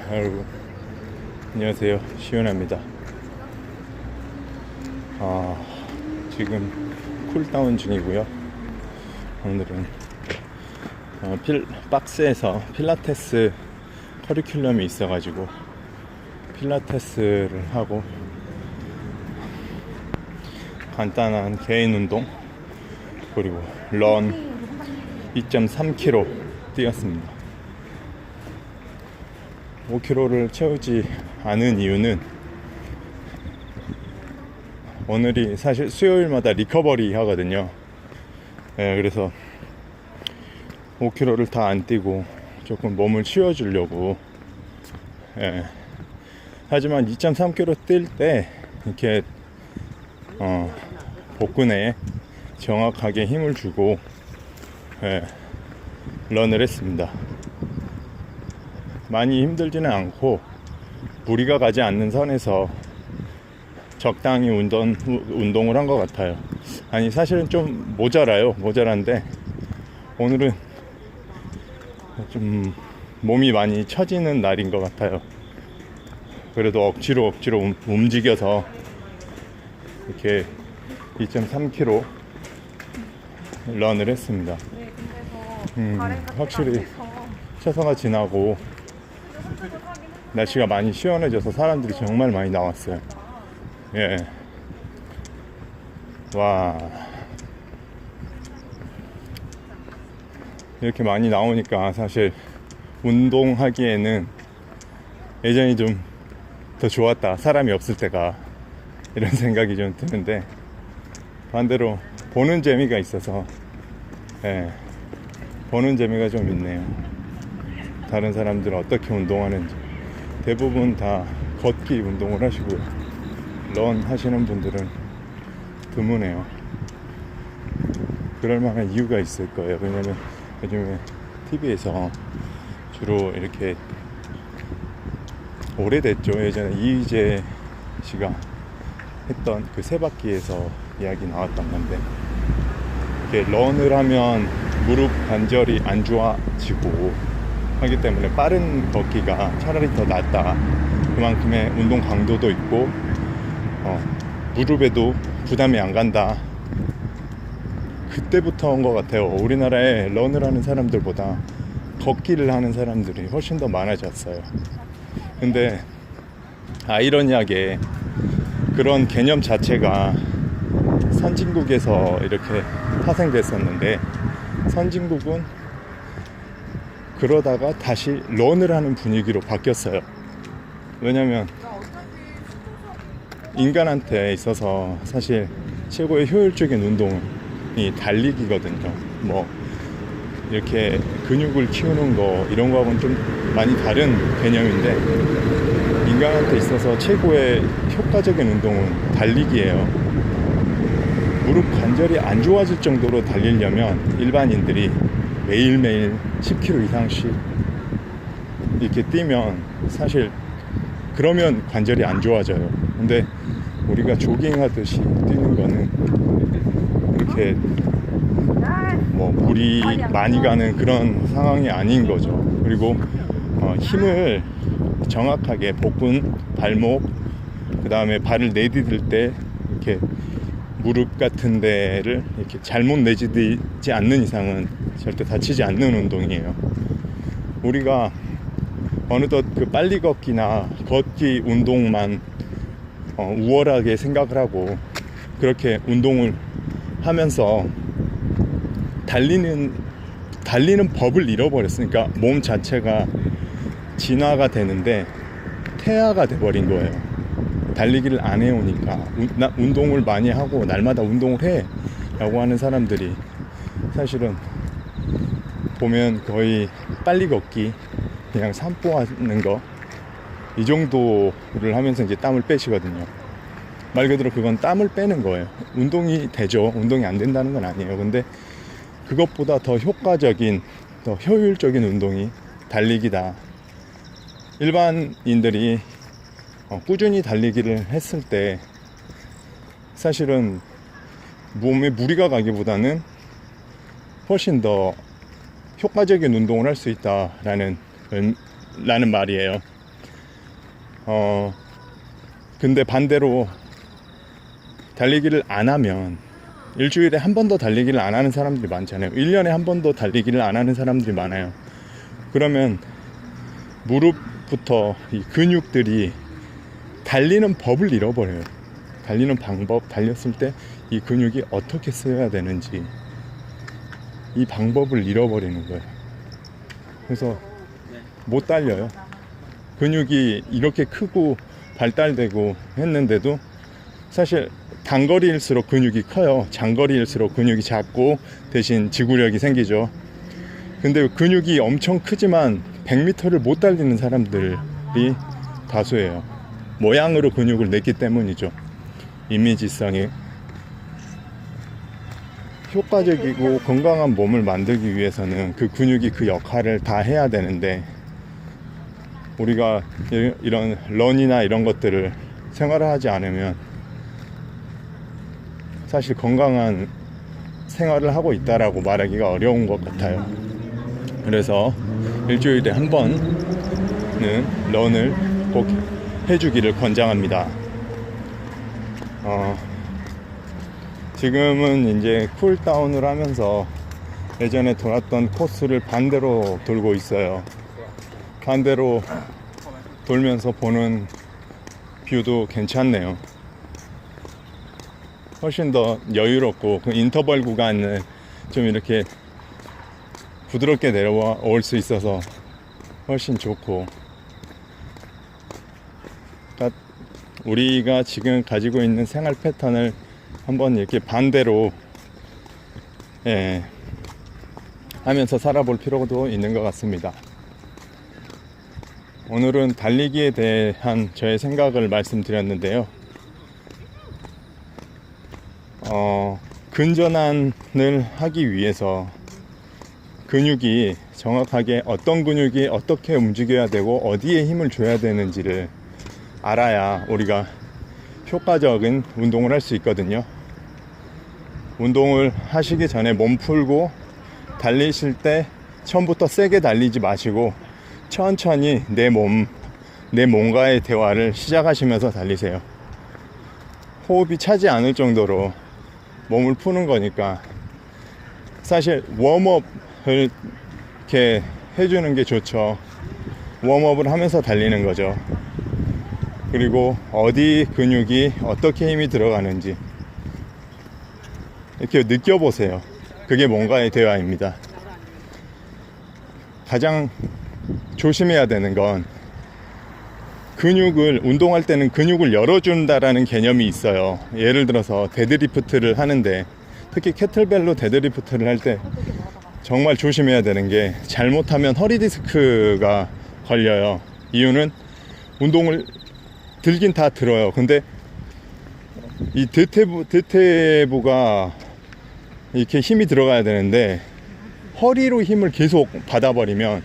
여러분 안녕하세요, 시원합니다. 지금 쿨다운 중이고요. 오늘은 박스에서 필라테스 커리큘럼이 있어가지고 필라테스를 하고 간단한 개인 운동 그리고 런 2.3km 뛰었습니다. 5km를 채우지 않은 이유는 오늘이 사실 수요일마다 리커버리 하거든요. 그래서 5km를 다 안 뛰고 조금 몸을 쉬어주려고. 하지만 2.3km 뛸 때 이렇게 복근에 정확하게 힘을 주고 런을 했습니다. 많이 힘들지는 않고 무리가 가지 않는 선에서 적당히 운동을 한 것 같아요. 아니, 사실은 좀 모자란데 오늘은 좀 몸이 많이 처지는 날인 것 같아요. 그래도 억지로 움직여서 이렇게 2.3km 런을 했습니다. 확실히 최선화 지나고 날씨가 많이 시원해져서 사람들이 정말 많이 나왔어요. 와, 이렇게 많이 나오니까 사실 운동하기에는 예전이 좀 더 좋았다, 사람이 없을 때가, 이런 생각이 좀 드는데 반대로 보는 재미가 있어서 보는 재미가 좀 있네요. 다른 사람들은 어떻게 운동하는지. 대부분 다 걷기 운동을 하시고요. 런 하시는 분들은 드무네요. 그럴 만한 이유가 있을 거예요. 왜냐면 요즘에 TV에서 주로 이렇게, 오래됐죠, 예전에 이휘재 씨가 했던 그 세바퀴에서 이야기 나왔던 건데, 이렇게 런을 하면 무릎 관절이 안 좋아지고 하기 때문에 빠른 걷기가 차라리 더 낫다. 그만큼의 운동 강도도 있고 무릎에도 부담이 안 간다. 그때부터 온 것 같아요. 우리나라에 런을 하는 사람들보다 걷기를 하는 사람들이 훨씬 더 많아졌어요. 근데 아이러니하게 그런 개념 자체가 선진국에서 이렇게 파생됐었는데, 선진국은 그러다가 다시 런을 하는 분위기로 바뀌었어요. 왜냐면 인간한테 있어서 사실 최고의 효율적인 운동이 달리기거든요. 뭐 이렇게 근육을 키우는 거, 이런 거하고는 좀 많이 다른 개념인데, 인간한테 있어서 최고의 효과적인 운동은 달리기예요. 무릎 관절이 안 좋아질 정도로 달리려면 일반인들이 매일매일 10km 이상씩 이렇게 뛰면, 사실 그러면 관절이 안 좋아져요. 근데 우리가 조깅하듯이 뛰는 거는 이렇게 뭐 물이 많이 가는 그런 상황이 아닌 거죠. 그리고 힘을 정확하게 복근, 발목, 그 다음에 발을 내디딜 때 이렇게 무릎 같은 데를 이렇게 잘못 내디디지 않는 이상은 절대 다치지 않는 운동이에요. 우리가 어느덧 그 빨리 걷기나 걷기 운동만 우월하게 생각을 하고 그렇게 운동을 하면서 달리는 법을 잃어버렸으니까 몸 자체가 진화가 되는데 퇴화가 돼버린 거예요. 달리기를 안 해오니까. 운동을 많이 하고 날마다 운동을 해 라고 하는 사람들이 사실은 보면 거의 빨리 걷기, 그냥 산보하는 거, 이 정도를 하면서 이제 땀을 빼시거든요. 말 그대로 그건 땀을 빼는 거예요. 운동이 되죠. 운동이 안 된다는 건 아니에요. 근데 그것보다 더 효과적인, 더 효율적인 운동이 달리기다. 일반인들이 꾸준히 달리기를 했을 때 사실은 몸에 무리가 가기보다는 훨씬 더 효과적인 운동을 할 수 있다라는 말이에요. 근데 반대로 달리기를 안 하면 일주일에 한 번도 달리기를 안 하는 사람들이 많잖아요. 1년에 한 번도 달리기를 안 하는 사람들이 많아요. 그러면 무릎부터 이 근육들이 달리는 법을 잃어버려요. 달리는 방법, 달렸을 때 이 근육이 어떻게 쓰여야 되는지 이 방법을 잃어버리는 거예요. 그래서 못 달려요. 근육이 이렇게 크고 발달되고 했는데도 사실 단거리일수록 근육이 커요. 장거리일수록 근육이 작고 대신 지구력이 생기죠. 근데 근육이 엄청 크지만 100m를 못 달리는 사람들이 다수예요. 모양으로 근육을 냈기 때문이죠. 이미지성이 효과적이고 건강한 몸을 만들기 위해서는 그 근육이 그 역할을 다 해야 되는데 우리가 이런 런이나 이런 것들을 생활하지 않으면 사실 건강한 생활을 하고 있다라고 말하기가 어려운 것 같아요. 그래서 일주일에 한 번은 런을 꼭 해주기를 권장합니다. 지금은 이제 쿨다운을 하면서 예전에 돌았던 코스를 반대로 돌고 있어요. 반대로 돌면서 보는 뷰도 괜찮네요. 훨씬 더 여유롭고 그 인터벌 구간을 좀 이렇게 부드럽게 내려올 수 있어서 훨씬 좋고, 그러니까 우리가 지금 가지고 있는 생활 패턴을 한번 이렇게 반대로 하면서 살아볼 필요도 있는 것 같습니다. 오늘은 달리기에 대한 저의 생각을 말씀드렸는데요. 근전환을 하기 위해서 근육이 정확하게 어떤 근육이 어떻게 움직여야 되고 어디에 힘을 줘야 되는지를 알아야 우리가 효과적인 운동을 할 수 있거든요. 운동을 하시기 전에 몸 풀고 달리실 때 처음부터 세게 달리지 마시고 천천히 내 몸과의 대화를 시작하시면서 달리세요. 호흡이 차지 않을 정도로 몸을 푸는 거니까 사실 웜업을 이렇게 해주는 게 좋죠. 웜업을 하면서 달리는 거죠. 그리고 어디 근육이 어떻게 힘이 들어가는지 이렇게 느껴보세요. 그게 뭔가의 대화입니다. 가장 조심해야 되는 건 운동할 때는 근육을 열어준다라는 개념이 있어요. 예를 들어서 데드리프트를 하는데, 특히 캐틀벨로 데드리프트를 할 때 정말 조심해야 되는 게, 잘못하면 허리 디스크가 걸려요. 이유는 운동을 들긴 다 들어요. 근데 이 대퇴부가 이렇게 힘이 들어가야 되는데 허리로 힘을 계속 받아버리면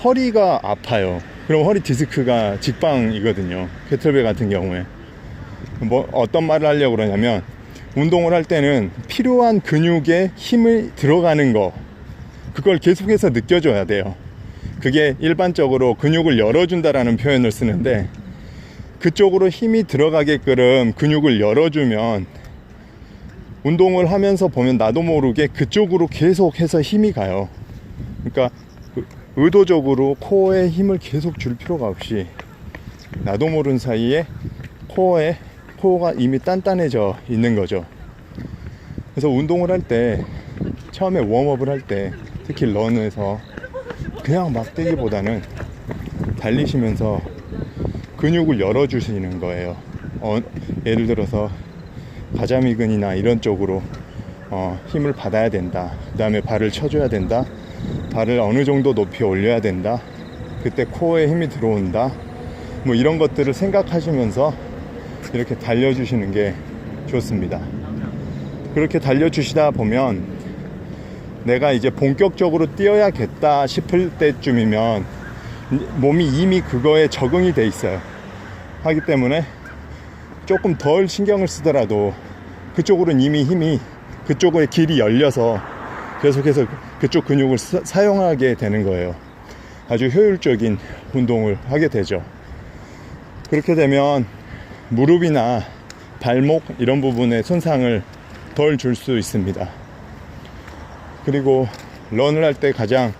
허리가 아파요. 그럼 허리 디스크가 직방이거든요. 캐틀벨 같은 경우에. 어떤 말을 하려고 그러냐면, 운동을 할 때는 필요한 근육에 힘이 들어가는 거, 그걸 계속해서 느껴줘야 돼요. 그게 일반적으로 근육을 열어준다라는 표현을 쓰는데, 그쪽으로 힘이 들어가게끔 근육을 열어주면 운동을 하면서 보면 나도 모르게 그쪽으로 계속해서 힘이 가요. 그러니까 의도적으로 코어에 힘을 계속 줄 필요가 없이 나도 모르는 사이에 코어가 이미 단단해져 있는 거죠. 그래서 운동을 할 때, 처음에 웜업을 할 때, 특히 런에서 그냥 막 뛰기보다는 달리시면서 근육을 열어주시는 거예요. 예를 들어서 가자미근이나 이런 쪽으로 힘을 받아야 된다. 그 다음에 발을 쳐줘야 된다. 발을 어느 정도 높이 올려야 된다. 그때 코어에 힘이 들어온다. 뭐 이런 것들을 생각하시면서 이렇게 달려주시는 게 좋습니다. 그렇게 달려주시다 보면 내가 이제 본격적으로 뛰어야겠다 싶을 때쯤이면 몸이 이미 그거에 적응이 돼 있어요. 하기 때문에 조금 덜 신경을 쓰더라도 그쪽으로는 이미 힘이, 그쪽의 길이 열려서 계속해서 그쪽 근육을 사용하게 되는 거예요. 아주 효율적인 운동을 하게 되죠. 그렇게 되면 무릎이나 발목 이런 부분에 손상을 덜 줄 수 있습니다. 그리고 런을 할 때 가장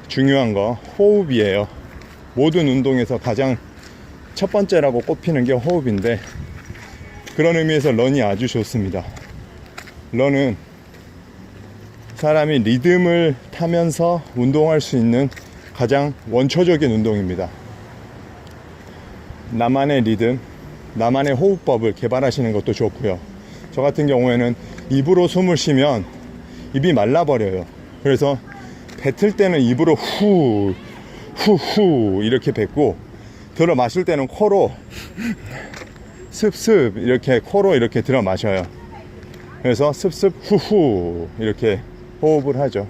중요한 거 호흡이에요. 모든 운동에서 가장 첫 번째라고 꼽히는 게 호흡인데, 그런 의미에서 런이 아주 좋습니다. 런은 사람이 리듬을 타면서 운동할 수 있는 가장 원초적인 운동입니다. 나만의 리듬, 나만의 호흡법을 개발하시는 것도 좋고요. 저 같은 경우에는 입으로 숨을 쉬면 입이 말라버려요. 그래서 뱉을 때는 입으로 후 이렇게 뱉고, 들어 마실 때는 코로 습습 이렇게 코로 이렇게 들어 마셔요. 그래서 습습 후후 이렇게 호흡을 하죠.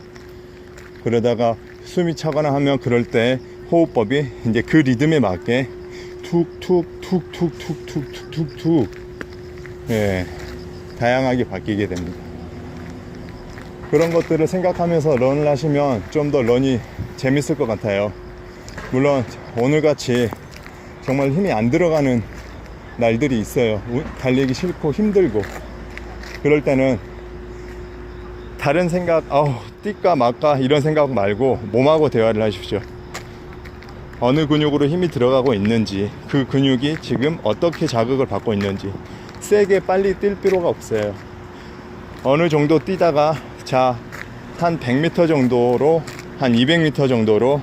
그러다가 숨이 차거나 하면 그럴 때 호흡법이 이제 그 리듬에 맞게 툭툭툭툭툭툭툭툭 예, 다양하게 바뀌게 됩니다. 그런 것들을 생각하면서 런을 하시면 좀 더 런이 재밌을 것 같아요. 물론 오늘같이 정말 힘이 안 들어가는 날들이 있어요. 달리기 싫고 힘들고, 그럴 때는 다른 생각, 뛸까 말까 이런 생각 말고 몸하고 대화를 하십시오. 어느 근육으로 힘이 들어가고 있는지, 그 근육이 지금 어떻게 자극을 받고 있는지. 세게 빨리 뛸 필요가 없어요. 어느 정도 뛰다가 한 100m 정도로, 한 200m 정도로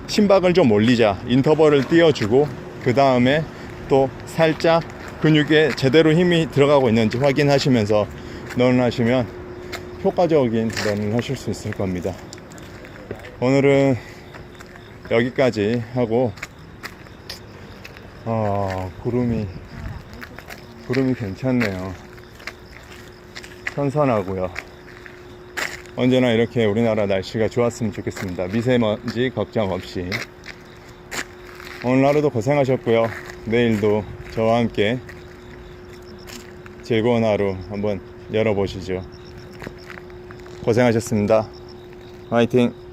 심박을 좀 올리자, 인터벌을 띄워주고, 그 다음에 또 살짝 근육에 제대로 힘이 들어가고 있는지 확인하시면서 런을 하시면 효과적인 런을 하실 수 있을 겁니다. 오늘은 여기까지 하고, 구름이 괜찮네요. 선선하고요. 언제나 이렇게 우리나라 날씨가 좋았으면 좋겠습니다. 미세먼지 걱정 없이. 오늘 하루도 고생하셨고요. 내일도 저와 함께 즐거운 하루 한번 열어보시죠. 고생하셨습니다. 화이팅!